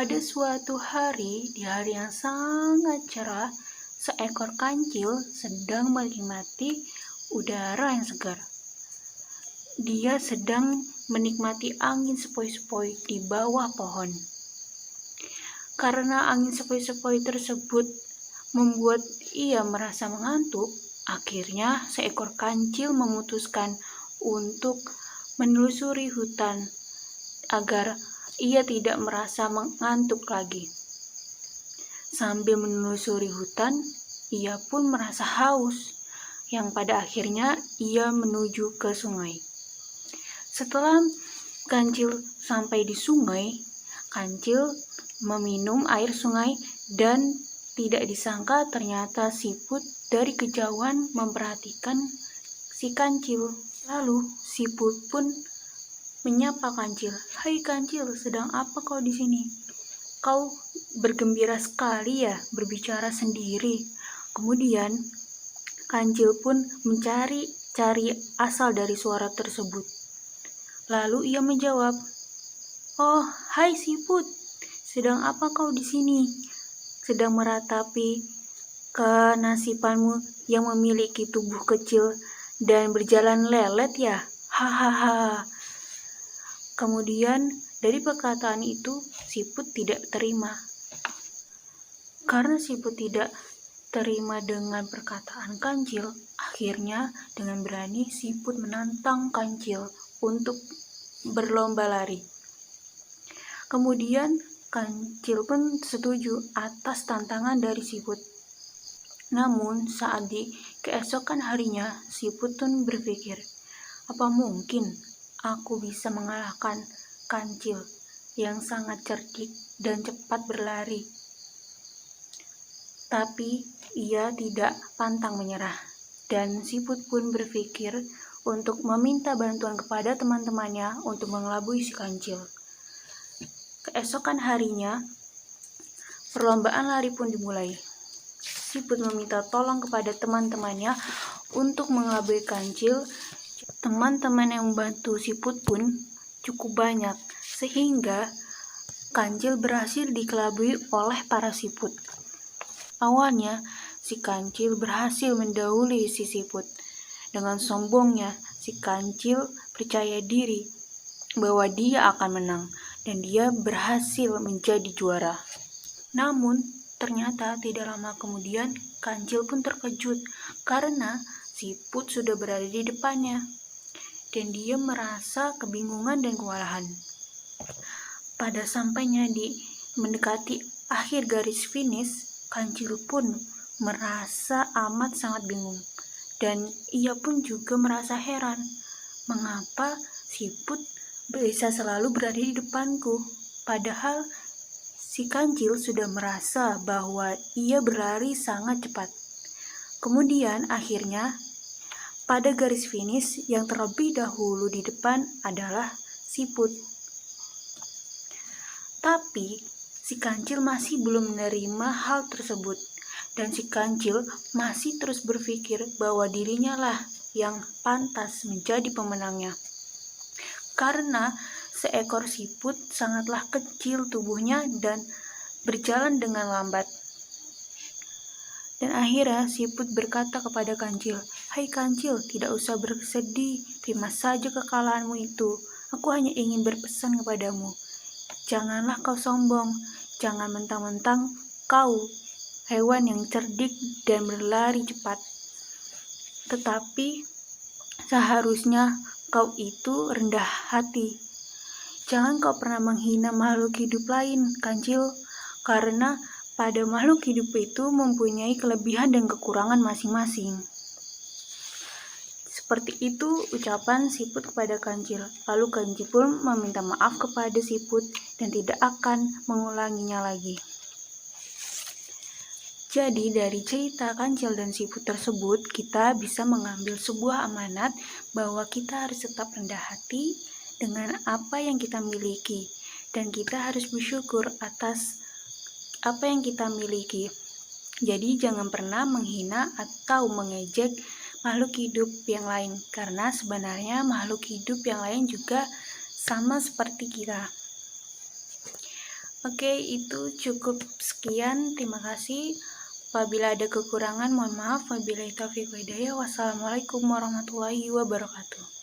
Pada suatu hari, di hari yang sangat cerah, seekor kancil sedang menikmati udara yang segar. Dia sedang menikmati angin sepoi-sepoi di bawah pohon. Karena angin sepoi-sepoi tersebut membuat ia merasa mengantuk, akhirnya seekor kancil memutuskan untuk menelusuri hutan agar ia tidak merasa mengantuk lagi. Sambil menelusuri hutan, ia pun merasa haus, yang pada akhirnya ia menuju ke sungai. Setelah kancil sampai di sungai, kancil meminum air sungai dan tidak disangka ternyata siput dari kejauhan memperhatikan si kancil. Lalu siput pun menyapa kancil. "Hai kancil, sedang apa kau di sini? Kau bergembira sekali ya, berbicara sendiri." Kemudian kancil pun mencari asal dari suara tersebut. Lalu ia menjawab, "Oh, hai siput, sedang apa kau di sini? Sedang meratapi kenasibanmu yang memiliki tubuh kecil dan berjalan lelet ya? Hahaha." Kemudian dari perkataan itu siput tidak terima. Karena siput tidak terima dengan perkataan kancil, akhirnya dengan berani siput menantang kancil untuk berlomba lari. Kemudian kancil pun setuju atas tantangan dari siput. Namun saat di keesokan harinya, siput pun berpikir, "Apa mungkin aku bisa mengalahkan kancil yang sangat cerdik dan cepat berlari?" Tapi ia tidak pantang menyerah, dan siput pun berpikir untuk meminta bantuan kepada teman-temannya untuk mengelabui si kancil. Keesokan harinya, perlombaan lari pun dimulai. Siput meminta tolong kepada teman-temannya untuk mengelabui kancil. Teman-teman yang membantu siput pun cukup banyak, sehingga kancil berhasil dikelabui oleh para siput. Awalnya, si kancil berhasil mendahului si siput. Dengan sombongnya, si kancil percaya diri bahwa dia akan menang, dan dia berhasil menjadi juara. Namun, ternyata tidak lama kemudian, kancil pun terkejut karena siput sudah berada di depannya, dan dia merasa kebingungan dan kewalahan. Pada sampainya di mendekati akhir garis finish, kancil pun merasa amat sangat bingung, dan ia pun juga merasa heran, mengapa siput bisa selalu berada di depanku, padahal si kancil sudah merasa bahwa ia berlari sangat cepat. Kemudian akhirnya pada garis finish yang terlebih dahulu di depan adalah siput. Tapi si kancil masih belum menerima hal tersebut, dan si kancil masih terus berpikir bahwa dirinya lah yang pantas menjadi pemenangnya. Karena seekor siput sangatlah kecil tubuhnya dan berjalan dengan lambat. Dan akhirnya siput berkata kepada kancil, "Hai kancil, tidak usah bersedih, terima saja kekalahanmu itu. Aku hanya ingin berpesan kepadamu. Janganlah kau sombong, jangan mentang-mentang kau hewan yang cerdik dan berlari cepat. Tetapi seharusnya kau itu rendah hati. Jangan kau pernah menghina makhluk hidup lain, kancil, karena pada makhluk hidup itu mempunyai kelebihan dan kekurangan masing-masing." Seperti itu ucapan siput kepada kancil. Lalu kancil pun meminta maaf kepada siput dan tidak akan mengulanginya lagi. Jadi dari cerita kancil dan siput tersebut, kita bisa mengambil sebuah amanat bahwa kita harus tetap rendah hati dengan apa yang kita miliki, dan kita harus bersyukur atas apa yang kita miliki. Jadi jangan pernah menghina atau mengejek makhluk hidup yang lain, karena sebenarnya makhluk hidup yang lain juga sama seperti kita. Oke, itu cukup sekian. Terima kasih. Apabila ada kekurangan, mohon maaf. Wabillahi taufiq wa hidayah. Wassalamualaikum warahmatullahi wabarakatuh.